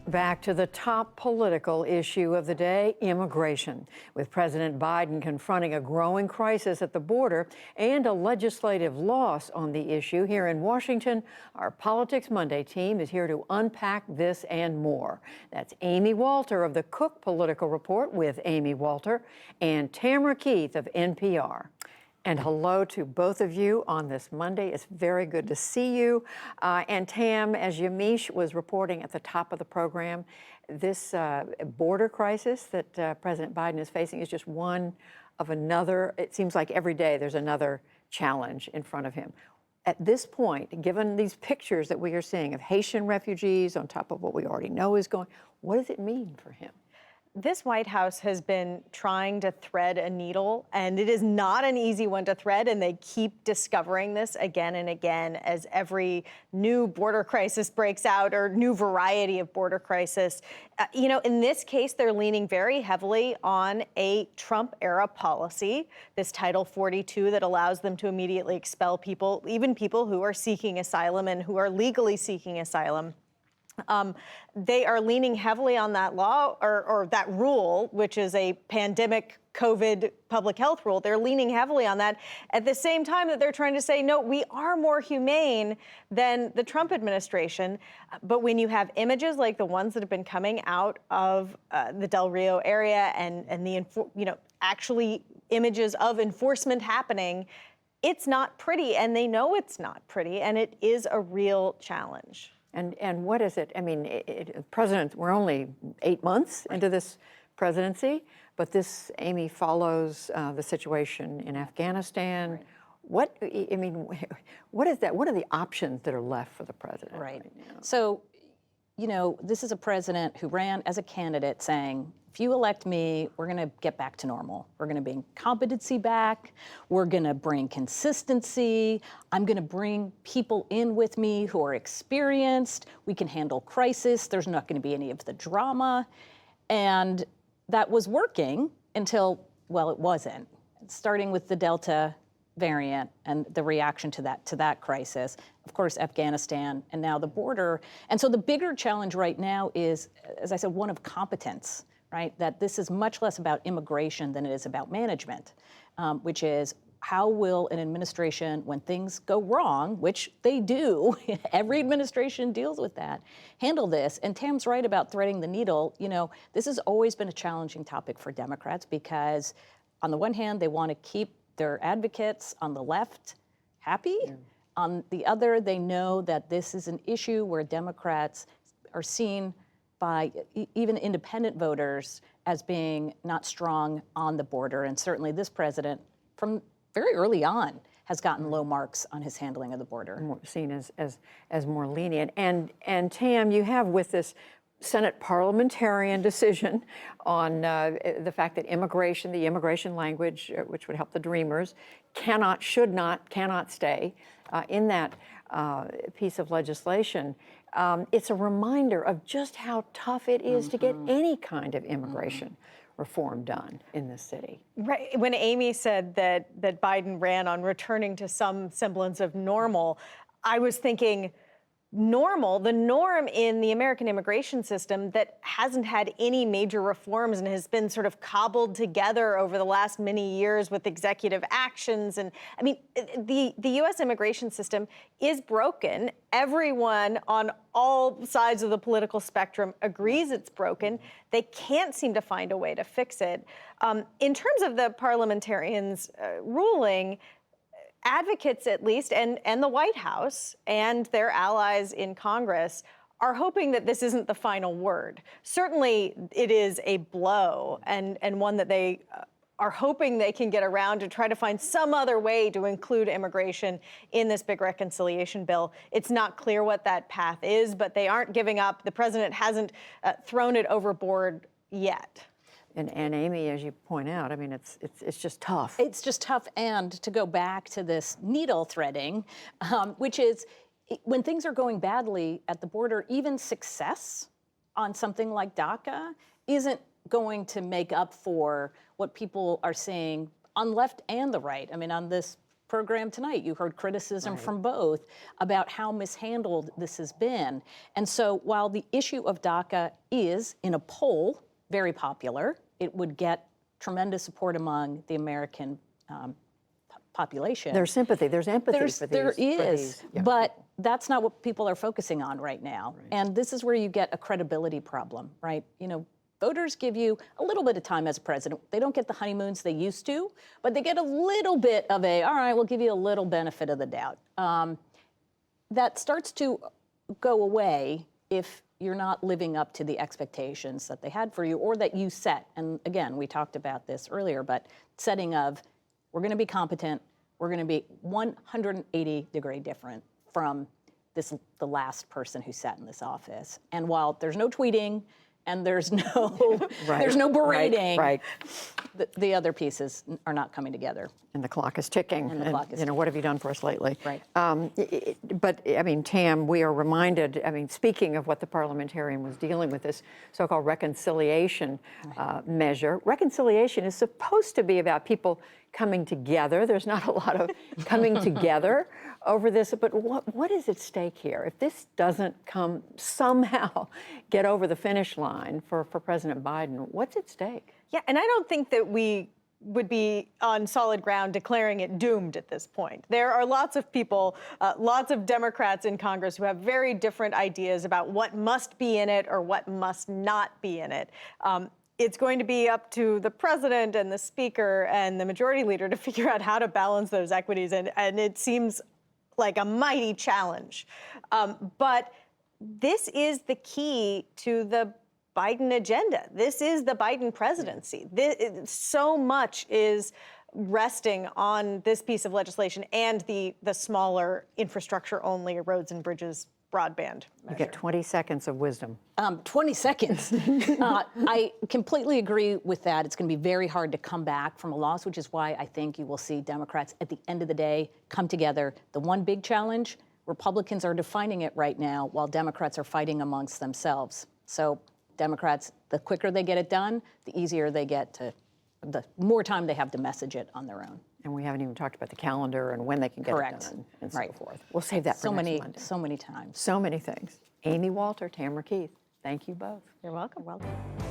Back to the top political issue of the day, immigration. With President Biden confronting a growing crisis at the border and a legislative loss on the issue here in Washington, our Politics Monday team is here to unpack this and more. That's Amy Walter of the Cook Political Report with Amy Walter and Tamara Keith of NPR. And hello to both of you on this Monday. It's very good to see you. And Tam, as Yamiche was reporting at the top of the program, this border crisis that President Biden is facing is just one of another. It seems like every day there's another challenge in front of him. At this point, given these pictures that we are seeing of Haitian refugees on top of what we already know is going, what does it mean for him? This White House has been trying to thread a needle, and it is not an easy one to thread, and they keep discovering this again and again as every new border crisis breaks out or new variety of border crisis. In this case, they're leaning very heavily on a Trump-era policy, this Title 42 that allows them to immediately expel people, even people who are seeking asylum and who are legally seeking asylum. They are leaning heavily on that law or that rule, which is a pandemic COVID public health rule. They're leaning heavily on that at the same time that they're trying to say, no, we are more humane than the Trump administration. But when you have images like the ones that have been coming out of the Del Rio area and the, actually images of enforcement happening, it's not pretty, and they know it's not pretty, and it is a real challenge. And what is it? I mean, President, we're only 8 months into this presidency, but this, Amy, follows the situation in Afghanistan. Right. What is that? What are the options that are left for the president? Right. So, this is a president who ran as a candidate saying, if you elect me, we're going to get back to normal. We're going to bring competency back. We're going to bring consistency. I'm going to bring people in with me who are experienced. We can handle crisis. There's not going to be any of the drama. And that was working until, well, it wasn't. Starting with the Delta variant and the reaction to that crisis, of course, Afghanistan, and now the border. And so the bigger challenge right now is, as I said, one of competence, right? That this is much less about immigration than it is about management, which is how will an administration, when things go wrong, which they do, every administration deals with that, handle this? And Tam's right about threading the needle. This has always been a challenging topic for Democrats because on the one hand, they want to keep their advocates on the left happy. Yeah. On the other, they know that this is an issue where Democrats are seen by even independent voters as being not strong on the border. And certainly this president, from very early on, has gotten low marks on his handling of the border. More seen as more lenient. And Tam, you have with this Senate parliamentarian decision on the fact that the immigration language, which would help the Dreamers, cannot stay in that piece of legislation. It's a reminder of just how tough it is to get any kind of immigration reform done in this city. Right. When Amy said that Biden ran on returning to some semblance of normal, I was thinking, the norm in the American immigration system that hasn't had any major reforms and has been sort of cobbled together over the last many years with executive actions. And I mean, the U.S. immigration system is broken. Everyone on all sides of the political spectrum agrees it's broken. They can't seem to find a way to fix it. In terms of the parliamentarians' ruling, advocates, at least, and the White House and their allies in Congress are hoping that this isn't the final word. Certainly, it is a blow and one that they are hoping they can get around to try to find some other way to include immigration in this big reconciliation bill. It's not clear what that path is, but they aren't giving up. The president hasn't thrown it overboard yet. And Amy, as you point out, I mean, it's just tough. It's just tough. And to go back to this needle threading, which is when things are going badly at the border, even success on something like DACA isn't going to make up for what people are saying on left and the right. I mean, on this program tonight, you heard criticism from both about how mishandled this has been. And so while the issue of DACA is, in a poll, very popular, it would get tremendous support among the American population. There's sympathy, there's empathy for these. There is, yeah. but that's not what people are focusing on right now. And this is where you get a credibility problem, right? You know, voters give you a little bit of time as a president. They don't get the honeymoons they used to, but they get a little bit of all right, we'll give you a little benefit of the doubt. That starts to go away if you're not living up to the expectations that they had for you or that you set. And again, we talked about this earlier, but setting of, we're going to be competent, we're going to be 180-degree different from the last person who sat in this office. And while there's no tweeting, and there's no there's no berating. Right. The other pieces are not coming together. And the clock is ticking. And the clock is you know, what have you done for us lately? Right. But I mean, Tam, we are reminded. I mean, speaking of what the parliamentarian was dealing with, this so-called reconciliation measure. Reconciliation is supposed to be about people coming together. There's not a lot of coming together over this, but what is at stake here? If this doesn't somehow get over the finish line for President Biden, what's at stake? Yeah, and I don't think that we would be on solid ground declaring it doomed at this point. There are lots of people, lots of Democrats in Congress who have very different ideas about what must be in it or what must not be in it. It's going to be up to the president and the speaker and the majority leader to figure out how to balance those equities, and it seems like a mighty challenge. But this is the key to the Biden agenda. This is the Biden presidency. So much is resting on this piece of legislation and the smaller infrastructure-only roads and bridges broadband measure. You get 20 seconds of wisdom. 20 seconds. I completely agree with that. It's going to be very hard to come back from a loss, which is why I think you will see Democrats at the end of the day come together. The one big challenge, Republicans are defining it right now while Democrats are fighting amongst themselves. So Democrats, the quicker they get it done, the easier they get to, the more time they have to message it on their own. And we haven't even talked about the calendar and when they can get Correct. it done and Right. so forth. We'll save that for next Monday. So many times. So many things. Amy Walter, Tamara Keith, thank you both. You're welcome. Well done.